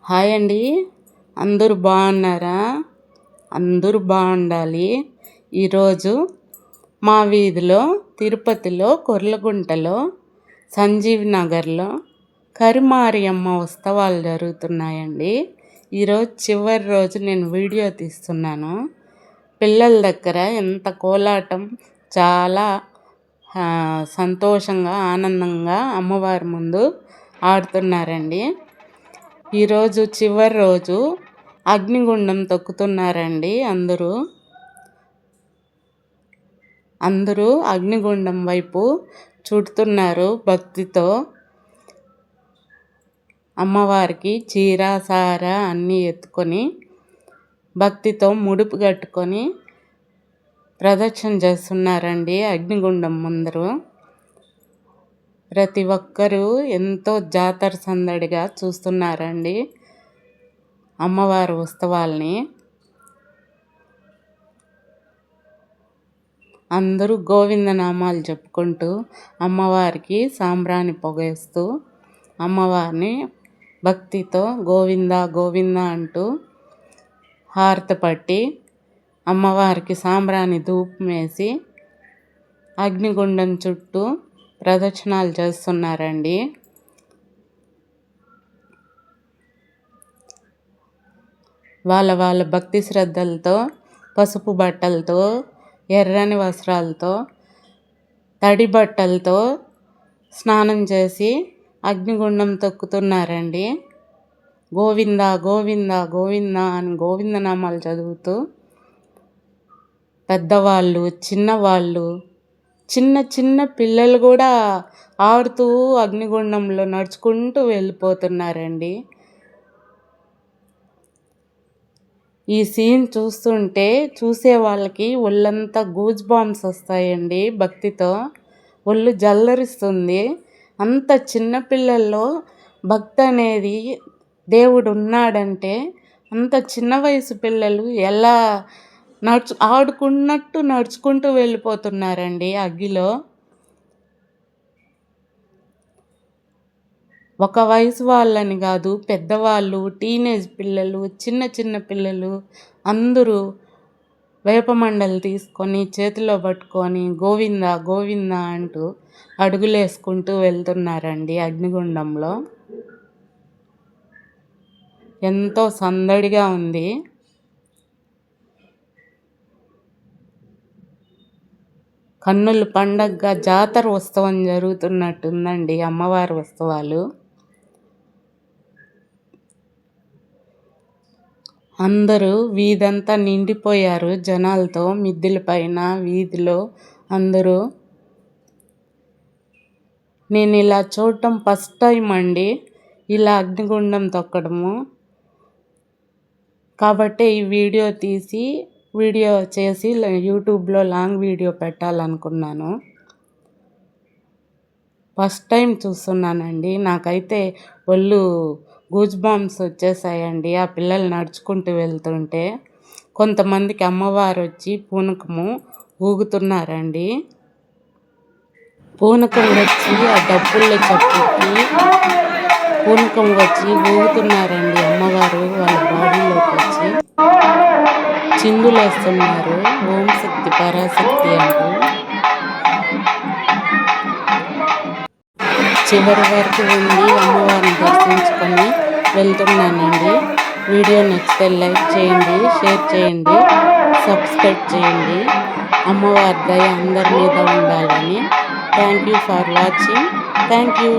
Hi అండి. అందరూ బాగున్నారా? అందరూ బాగుండాలి. ఈరోజు మా వీధిలో తిరుపతిలో కొర్లగుంటలో సంజీవ్ నగర్లో కరిమారియమ్మ ఉత్సవాలు జరుగుతున్నాయండి. ఈరోజు చివరి రోజు నేను వీడియో తీస్తున్నాను. పిల్లల దగ్గర ఎంత కోలాటం, చాలా సంతోషంగా ఆనందంగా అమ్మవారి ముందు ఆడుతున్నారండి. ఈరోజు చివరి రోజు అగ్నిగుండం తొక్కుతున్నారండి. అందరూ అగ్నిగుండం వైపు చుడుతున్నారు భక్తితో. అమ్మవారికి చీర సార అన్నీ ఎత్తుకొని భక్తితో ముడుపు కట్టుకొని ప్రదక్షిణ చేస్తున్నారండి అగ్నిగుండం ముందరు. ప్రతి ఒక్కరూ ఎంతో జాతర సందడిగా చూస్తున్నారండి అమ్మవారి ఉత్సవాల్ని. అందరూ గోవిందనామాలు చెప్పుకుంటూ అమ్మవారికి సాంబ్రాణి పొగేస్తూ అమ్మవారిని భక్తితో గోవింద గోవింద అంటూ హారతి పట్టి అమ్మవారికి సాంబ్రాణి ధూపం వేసి అగ్నిగుండం చుట్టూ ప్రదక్షిణాలు చేస్తున్నారండి. వాళ్ళ భక్తి శ్రద్ధలతో పసుపు బట్టలతో, ఎర్రని వస్త్రాలతో, తడి బట్టలతో స్నానం చేసి అగ్నిగుండం తొక్కుతున్నారండి. గోవింద గోవింద గోవింద అని గోవిందనామాలు చదువుతూ పెద్దవాళ్ళు, చిన్నవాళ్ళు, చిన్న పిల్లలు కూడా ఆడుతూ అగ్నిగుండంలో నడుచుకుంటూ వెళ్ళిపోతున్నారండి. ఈ సీన్ చూస్తుంటే చూసే వాళ్ళకి ఒళ్ళంతా గూజ్ బాంబ్స్ వస్తాయండి. భక్తితో ఒళ్ళు జల్లరిస్తుంది. అంత చిన్నపిల్లల్లో భక్తి అనేది, దేవుడు ఉన్నాడంటే అంత చిన్న వయసు పిల్లలు ఎలా ఆడుకున్నట్టు నడుచుకుంటూ వెళ్ళిపోతున్నారండి అగ్గిలో. ఒక వయసు వాళ్ళని కాదు, పెద్దవాళ్ళు, టీనేజ్ పిల్లలు, చిన్న పిల్లలు అందరూ వేపమండలు తీసుకొని చేతిలో పట్టుకొని గోవింద గోవింద అంటూ అడుగులేసుకుంటూ వెళ్తున్నారండి అగ్నిగుండంలో. ఎంతో సందడిగా ఉంది. కన్నుల పండగగా జాతర ఉత్సవం జరుగుతున్నట్టుందండి అమ్మవారి ఉత్సవాలు. అందరూ వీధంతా నిండిపోయారు జనాలతో. మిద్దెల పైన వీధిలో అందరూ. నేను ఇలా చూడటం ఫస్ట్ టైం అండి, ఇలా అగ్నిగుండం తొక్కడము. కాబట్టి ఈ వీడియో చేసి యూట్యూబ్లో లాంగ్ వీడియో పెట్టాలనుకున్నాను. ఫస్ట్ టైం చూస్తున్నానండి. నాకైతే ఒళ్ళు గూజ్ బాంబ్స్ వచ్చేసాయండి ఆ పిల్లలు నడుచుకుంటూ వెళ్తుంటే. కొంతమందికి అమ్మవారు వచ్చి పూనకము ఊగుతున్నారండి. పూనకం వచ్చి ఆ డబ్బుల్లో చప్పుకి పూనకం వచ్చి ఊగుతున్నారండి అమ్మవారు. వాళ్ళ బాడీలోకి వచ్చి చిందులేస్తున్నారు ఓం శక్తి పరాశక్తి అంటూ. చివరి వరకు ఉండి అమ్మవారిని దర్శించుకొని వెళ్తున్నానండి. వీడియో నచ్చితే లైక్ చేయండి, షేర్ చేయండి, సబ్స్క్రైబ్ చేయండి. అమ్మవారి దయ అందరి మీద ఉండాలని. Thank you for watching. Thank you.